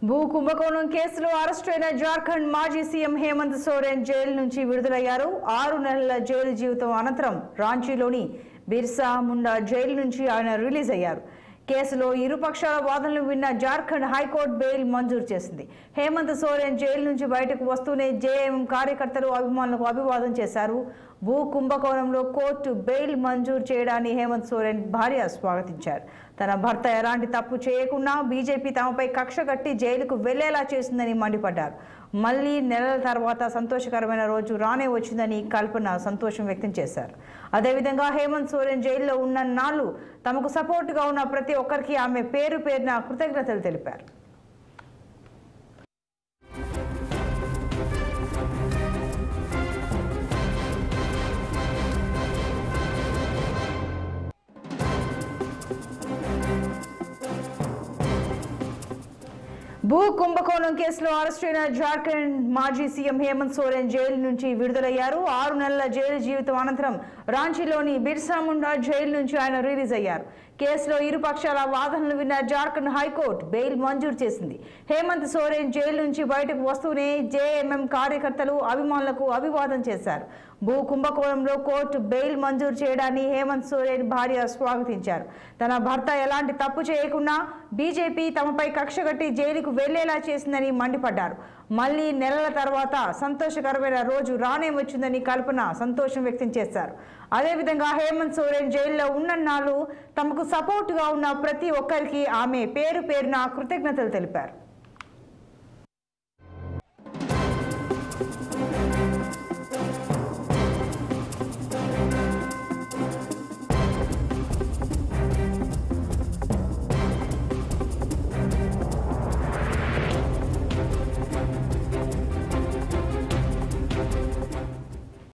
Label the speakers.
Speaker 1: భూ కుంభకోణం కేసులో అరెస్టైన జార్ఖండ్ మాజీ సీఎం హేమంత్ సోరెన్ జైలు నుంచి విడుదలయ్యారు. 6 నెలల జైలు జీవితం అనంతరం రాంచీలోని బిర్సా ముండా జైలు నుంచి ఆయన రిలీజ్ అయ్యారు. కేసులో ఇరుపక్షాల వాదనలు విన్న జార్ఖండ్ హైకోర్టు బెయిల్ మంజూరు చేసింది. హేమంత్ సోరెన్ జైలు నుంచి బయటకు వస్తూనే జేఎంఎం కార్యకర్తలు అభిమానులకు అభివాదం చేశారు. భూ కుంభకోణంలో కోర్టు బెయిల్ మంజూరు చేయడాన్ని హేమంత్ సోరెన్ భార్య స్వాగతించారు. తన భర్త ఎలాంటి తప్పు చేయకుండా బీజేపీ తమపై కక్ష కట్టి జైలుకు వెళ్లేలా చేసిందని మండిపడ్డారు. మళ్లీ నెలల తర్వాత సంతోషకరమైన రోజు రానే వచ్చిందని కల్పన సంతోషం వ్యక్తం చేశారు. అదేవిధంగా హేమంత్ సోరెన్ జైల్లో ఉన్న నాళ్ళు తమకు సపోర్టుగా ఉన్న ప్రతి ఒక్కరికి ఆమె పేరు పేరున కృతజ్ఞతలు తెలిపారు. భూ కుంభకోణం కేసులో అరెస్టైన జార్ఖండ్ మాజీ సీఎం హేమంత్ సోరెన్ జైలు నుంచి విడుదలయ్యారు. 6 నెలల జైలు జీవితం అనంతరం రాంచీలోని బిర్సా ముండా జైలు నుంచి ఆయన రిలీజ్ అయ్యారు. కేసులో ఇరుపక్షాల వాదనలు విన్న జార్ఖండ్ హైకోర్టు బెయిల్ మంజూరు చేసింది. హేమంత్ సోరెన్ జైలు నుంచి బయటకు వస్తూనే జేఎంఎం కార్యకర్తలు అభిమానులకు అభివాదం చేశారు. భూ కుంభకోణంలో కోర్టు బెయిల్ మంజూరు చేయడాన్ని హేమంత్ సోరెన్ భార్య స్వాగతించారు. తన భర్త ఎలాంటి తప్పు చేయకుండా బీజేపీ తమపై కక్ష కట్టి జైలుకు వెళ్లేలా చేసిందని మండిపడ్డారు. మళ్లీ నెలల తర్వాత సంతోషకరమైన రోజు రానే వచ్చిందని కల్పన సంతోషం వ్యక్తం చేశారు. అదేవిధంగా హేమంత్ సోరెన్ జైల్లో ఉన్నన్నాళ్ళు తమకు సపోర్టుగా ఉన్న ప్రతి ఒక్కరికి ఆమె పేరు పేరున కృతజ్ఞతలు తెలిపారు.